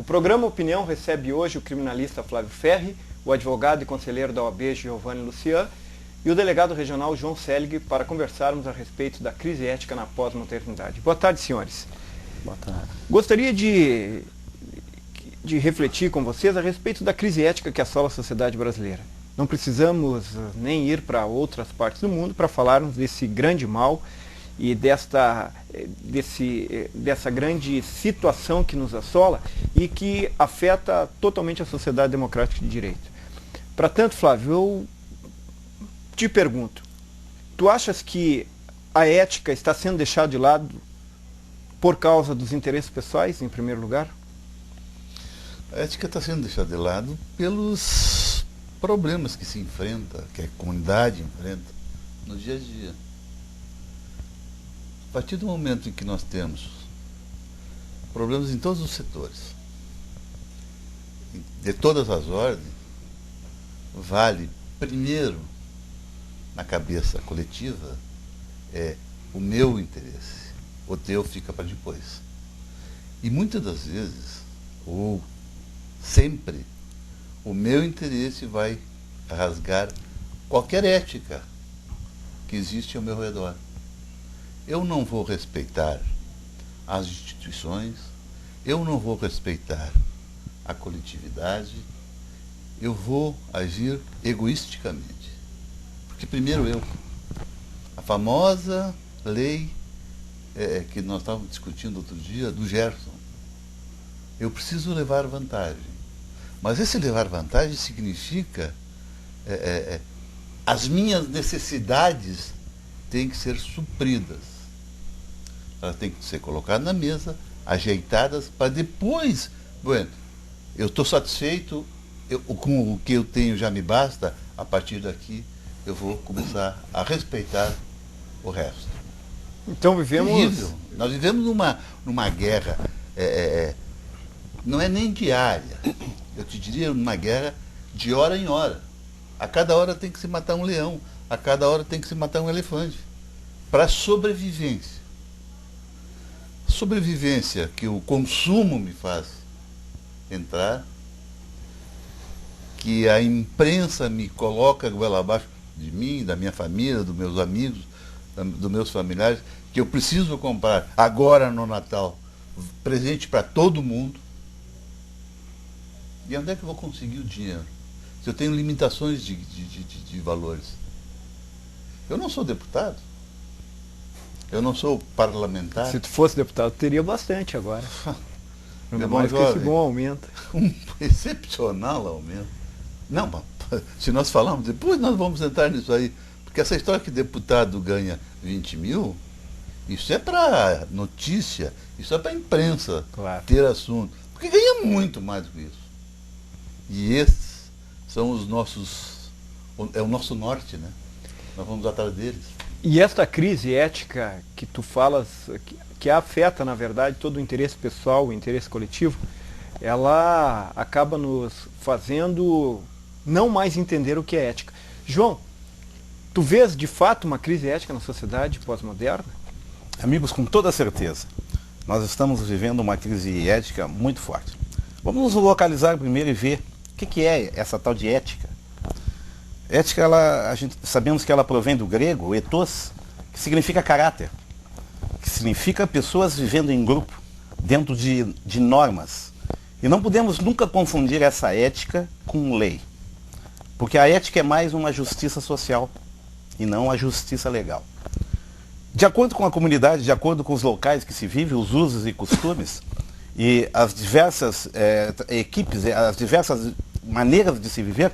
programa Opinião recebe hoje o criminalista Flávio Ferri, o advogado e conselheiro da OAB Giovanni Lucian e o delegado regional João Selig para conversarmos a respeito da crise ética na pós-modernidade. Boa tarde, senhores. Boa tarde. Gostaria de refletir com vocês a respeito da crise ética que assola a sociedade brasileira. Não precisamos nem ir para outras partes do mundo para falarmos desse grande mal e dessa grande situação que nos assola e que afeta totalmente a sociedade democrática de direito. Para tanto, Flávio, eu te pergunto, tu achas que a ética está sendo deixada de lado por causa dos interesses pessoais, em primeiro lugar? A ética está sendo deixada de lado pelos problemas que se enfrenta, que a comunidade enfrenta no dia a dia. A partir do momento em que nós temos problemas em todos os setores, de todas as ordens, vale primeiro na cabeça coletiva o meu interesse, o teu fica para depois. E muitas das vezes, ou sempre, o meu interesse vai rasgar qualquer ética que existe ao meu redor. Eu não vou respeitar as instituições, eu não vou respeitar a coletividade, eu vou agir egoisticamente. Porque primeiro eu. A famosa lei que nós estávamos discutindo outro dia, do Gerson. Eu preciso levar vantagem. Mas esse levar vantagem significa as minhas necessidades têm que ser supridas. Elas têm que ser colocadas na mesa, ajeitadas, para depois, bueno, eu estou satisfeito, com o que eu tenho já me basta, a partir daqui eu vou começar a respeitar o resto. Então vivemos... Terrível. Nós vivemos numa guerra, não é nem diária, eu te diria numa guerra de hora em hora. A cada hora tem que se matar um leão, a cada hora tem que se matar um elefante, para sobrevivência. Sobrevivência que o consumo me faz entrar, que a imprensa me coloca goela abaixo de mim, da minha família, dos meus amigos, dos meus familiares, que eu preciso comprar agora no Natal presente para todo mundo. E onde é que eu vou conseguir o dinheiro? Se eu tenho limitações de valores. Eu não sou deputado. Eu não sou parlamentar. Se tu fosse deputado, teria bastante agora. Ainda mais com esse bom aumento. Um excepcional aumento. Não, se nós falarmos, depois nós vamos entrar nisso aí. Porque essa história que deputado ganha 20 mil, isso é para notícia, isso é para a imprensa ter assunto. Porque ganha muito mais do que isso. E esses são os nossos... É o nosso norte, né? Nós vamos atrás deles. E esta crise ética que tu falas, que afeta, na verdade, todo o interesse pessoal, o interesse coletivo, ela acaba nos fazendo não mais entender o que é ética. João, tu vês de fato uma crise ética na sociedade pós-moderna? Amigos, com toda certeza. Nós estamos vivendo uma crise ética muito forte. Vamos nos localizar primeiro e ver o que é essa tal de ética. Ética, sabemos que ela provém do grego, ethos, que significa caráter, que significa pessoas vivendo em grupo, dentro de normas. E não podemos nunca confundir essa ética com lei, porque a ética é mais uma justiça social e não a justiça legal. De acordo com a comunidade, de acordo com os locais que se vive, os usos e costumes, e as diversas equipes, as diversas maneiras de se viver,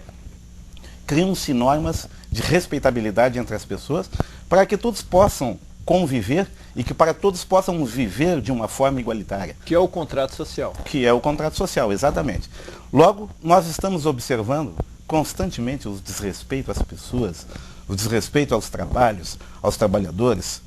criam-se normas de respeitabilidade entre as pessoas para que todos possam conviver e que para todos possam viver de uma forma igualitária. Que é o contrato social. Que é o contrato social, exatamente. Logo, nós estamos observando constantemente o desrespeito às pessoas, o desrespeito aos trabalhos, aos trabalhadores.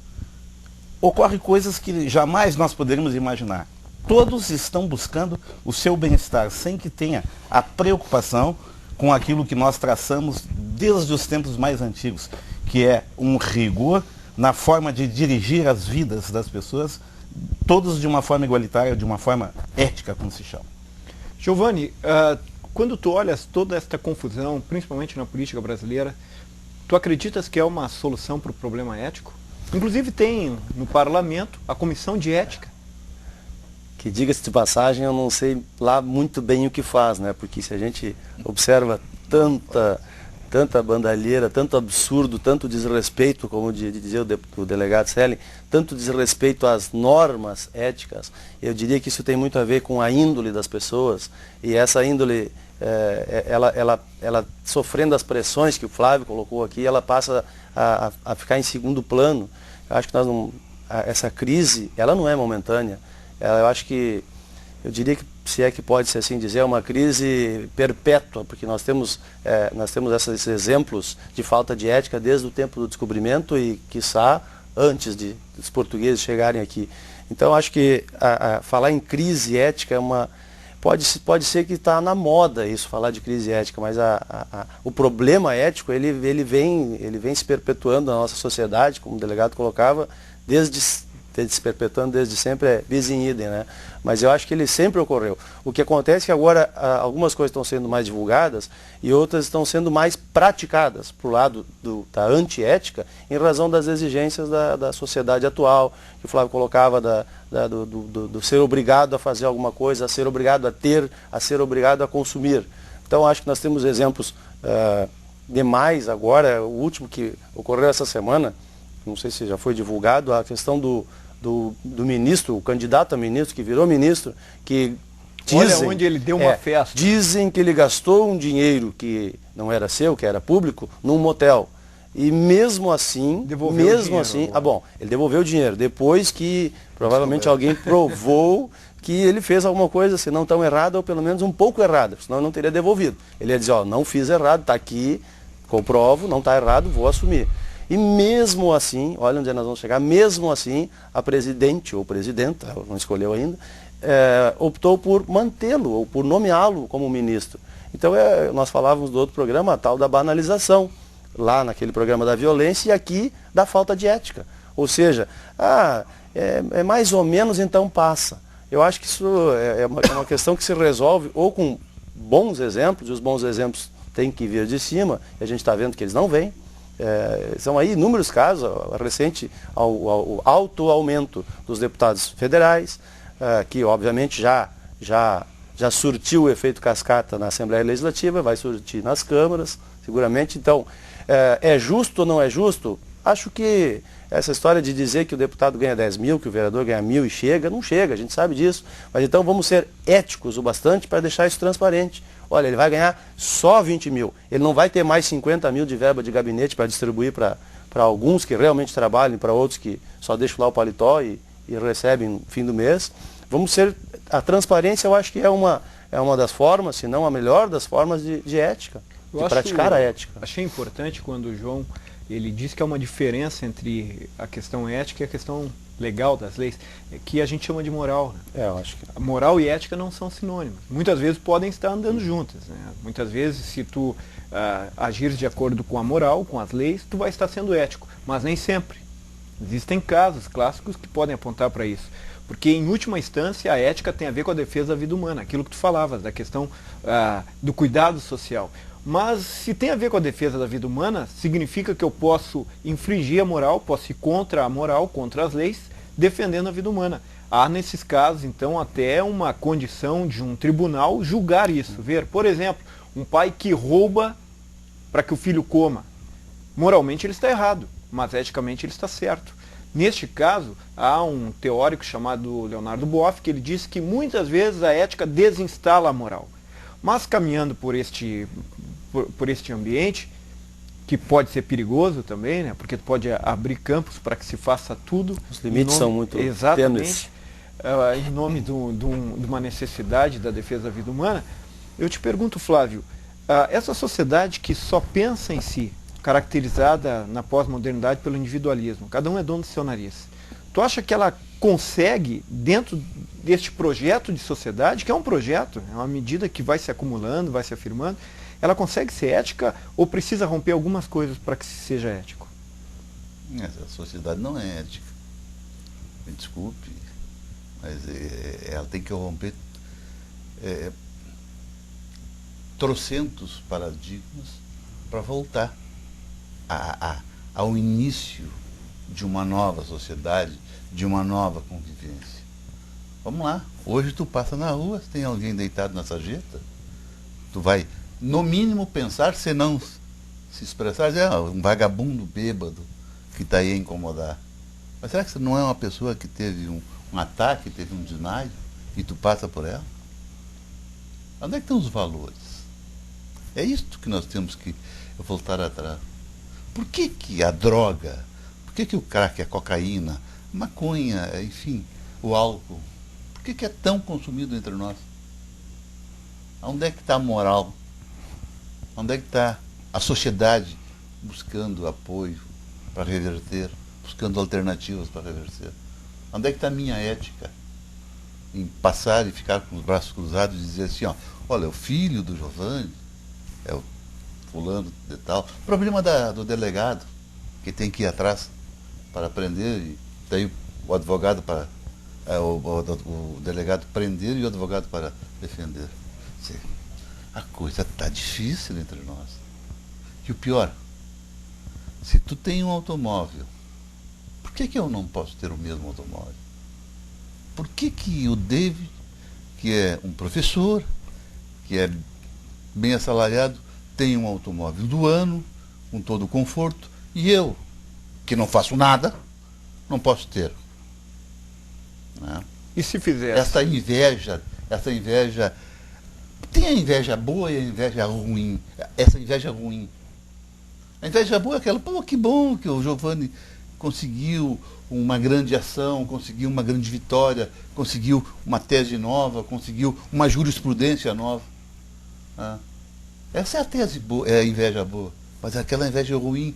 Ocorrem coisas que jamais nós poderíamos imaginar. Todos estão buscando o seu bem-estar, sem que tenha a preocupação com aquilo que nós traçamos desde os tempos mais antigos, que é um rigor na forma de dirigir as vidas das pessoas, todos de uma forma igualitária, de uma forma ética, como se chama. Giovanni, quando tu olhas toda esta confusão, principalmente na política brasileira, tu acreditas que é uma solução para o problema ético? Inclusive tem no parlamento a comissão de ética. Que, diga-se de passagem, eu não sei lá muito bem o que faz, né? Porque se a gente observa tanta bandalheira, tanto absurdo, tanto desrespeito, como dizia o delegado Selling, tanto desrespeito às normas éticas, eu diria que isso tem muito a ver com a índole das pessoas, e essa índole, ela sofrendo as pressões que o Flávio colocou aqui, ela passa a ficar em segundo plano. Eu acho que essa crise, ela não é momentânea. Eu acho que, eu diria que, se é que pode ser assim dizer, é uma crise perpétua, porque nós temos esses exemplos de falta de ética desde o tempo do descobrimento e, quiçá, antes dos portugueses chegarem aqui. Então, acho que falar em crise ética é pode ser que está na moda isso, falar de crise ética, mas o problema ético, ele vem se perpetuando na nossa sociedade, como o delegado colocava, se perpetuando desde sempre, é bis in idem, né? Mas eu acho que ele sempre ocorreu. O que acontece é que agora algumas coisas estão sendo mais divulgadas e outras estão sendo mais praticadas por lado da antiética, em razão das exigências da sociedade atual, que o Flávio colocava, do ser obrigado a fazer alguma coisa, a ser obrigado a ter, a ser obrigado a consumir. Então acho que nós temos exemplos demais agora. O último que ocorreu essa semana, não sei se já foi divulgado, a questão do ministro, o candidato a ministro, que virou ministro, que olha onde ele deu uma festa. Dizem que ele gastou um dinheiro que não era seu, que era público, num motel. E mesmo assim, ele devolveu o dinheiro, depois que provavelmente alguém provou que ele fez alguma coisa, se não tão errada, ou pelo menos um pouco errada, senão ele não teria devolvido. Ele ia dizer, não fiz errado, está aqui, comprovo, não está errado, vou assumir. E mesmo assim, olha onde nós vamos chegar, mesmo assim, a presidente ou presidenta, não escolheu ainda, optou por mantê-lo ou por nomeá-lo como ministro. Então, nós falávamos do outro programa, a tal da banalização, lá naquele programa da violência, e aqui da falta de ética. Ou seja, é mais ou menos, então passa. Eu acho que isso é uma questão que se resolve ou com bons exemplos, e os bons exemplos têm que vir de cima, e a gente está vendo que eles não vêm. São aí inúmeros casos, recente ao alto aumento dos deputados federais, que obviamente já surtiu o efeito cascata na Assembleia Legislativa, vai surtir nas câmaras, seguramente. Então, é justo ou não é justo? Acho que essa história de dizer que o deputado ganha 10 mil, que o vereador ganha 1.000 e chega, não chega, a gente sabe disso. Mas então vamos ser éticos o bastante para deixar isso transparente. Olha, ele vai ganhar só 20 mil. Ele não vai ter mais 50 mil de verba de gabinete para distribuir para alguns que realmente trabalham, para outros que só deixam lá o paletó e recebem no fim do mês. A transparência, eu acho que é uma das formas, se não a melhor das formas de ética, de praticar a ética. Achei importante quando o João ele diz que há uma diferença entre a questão ética e a questão legal das leis, que a gente chama de moral. Né? Eu acho que a moral e ética não são sinônimos. Muitas vezes podem estar andando juntas. Né? Muitas vezes, se tu agires de acordo com a moral, com as leis, tu vai estar sendo ético. Mas nem sempre. Existem casos clássicos que podem apontar para isso. Porque, em última instância, a ética tem a ver com a defesa da vida humana. Aquilo que tu falavas, da questão do cuidado social. Mas, se tem a ver com a defesa da vida humana, significa que eu posso infringir a moral, posso ir contra a moral, contra as leis, defendendo a vida humana. Há, nesses casos, então, até uma condição de um tribunal julgar isso. Ver, por exemplo, um pai que rouba para que o filho coma. Moralmente ele está errado, mas eticamente ele está certo. Neste caso, há um teórico chamado Leonardo Boff, que ele diz que muitas vezes a ética desinstala a moral. Mas caminhando por este ambiente, que pode ser perigoso também, né? Porque pode abrir campos para que se faça tudo. Os limites são muito exatamente, em nome de uma necessidade da defesa da vida humana. Eu te pergunto, Flávio, essa sociedade que só pensa em si, caracterizada na pós-modernidade pelo individualismo, cada um é dono do seu nariz, tu acha que ela consegue, dentro deste projeto de sociedade, que é um projeto, é uma medida que vai se acumulando, vai se afirmando, ela consegue ser ética ou precisa romper algumas coisas para que seja ético? Essa sociedade não é ética. Me desculpe, mas ela tem que romper trocentos paradigmas para voltar ao início de uma nova sociedade, de uma nova convivência. Vamos lá, hoje tu passa na rua, se tem alguém deitado na sarjeta, tu vai, no mínimo, pensar, se não se expressar, dizer, um vagabundo bêbado que está aí a incomodar. Mas será que você não é uma pessoa que teve um ataque, teve um desmaio, e tu passa por ela? Onde é que estão os valores? É isto que nós temos que voltar atrás. Por que a droga, por que o crack, a cocaína, a maconha, enfim, o álcool, por que é tão consumido entre nós? Onde é que está a moral? Onde é que está a sociedade buscando apoio para reverter, buscando alternativas para reverter? Onde é que está a minha ética em passar e ficar com os braços cruzados e dizer assim, olha, o filho do Giovanni é o fulano de tal. O problema do delegado, que tem que ir atrás para prender, e daí o advogado para... o delegado prender e o advogado para defender. A coisa está difícil entre nós. E o pior, se tu tem um automóvel, por que eu não posso ter o mesmo automóvel? Por que o David, que é um professor, que é bem assalariado, tem um automóvel do ano, com todo o conforto, e eu, que não faço nada, não posso ter? Né? E se fizer? Essa inveja, tem a inveja boa e a inveja ruim. Essa inveja ruim. A inveja boa é aquela, que bom que o Giovanni conseguiu uma grande ação, conseguiu uma grande vitória, conseguiu uma tese nova, conseguiu uma jurisprudência nova. Essa é a tese boa, é a inveja boa. Mas aquela inveja ruim,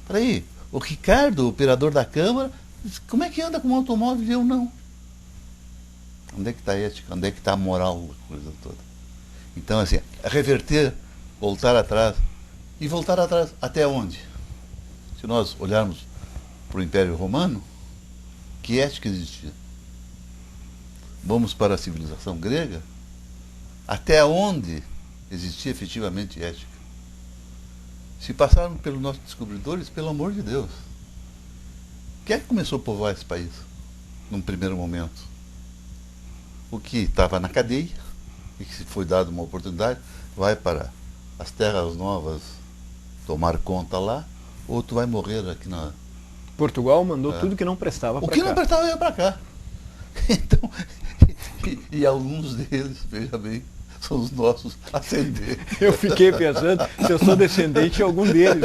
peraí, o Ricardo, o operador da Câmara, como é que anda com um automóvel e eu não? Onde é que está a ética? Onde é que está a moral da coisa toda? Então, assim, reverter, voltar atrás. E voltar atrás até onde? Se nós olharmos para o Império Romano, que ética existia? Vamos para a civilização grega? Até onde existia efetivamente ética? Se passaram pelos nossos descobridores, pelo amor de Deus. Quem é que começou a povoar esse país, num primeiro momento? O que estava na cadeia, e que se foi dado uma oportunidade, vai para as terras novas tomar conta lá, ou tu vai morrer aqui na... Portugal mandou tudo que não prestava para cá. O que não prestava ia para cá. Então, e alguns deles, veja bem, são os nossos ascendentes. Eu fiquei pensando se eu sou descendente de algum deles.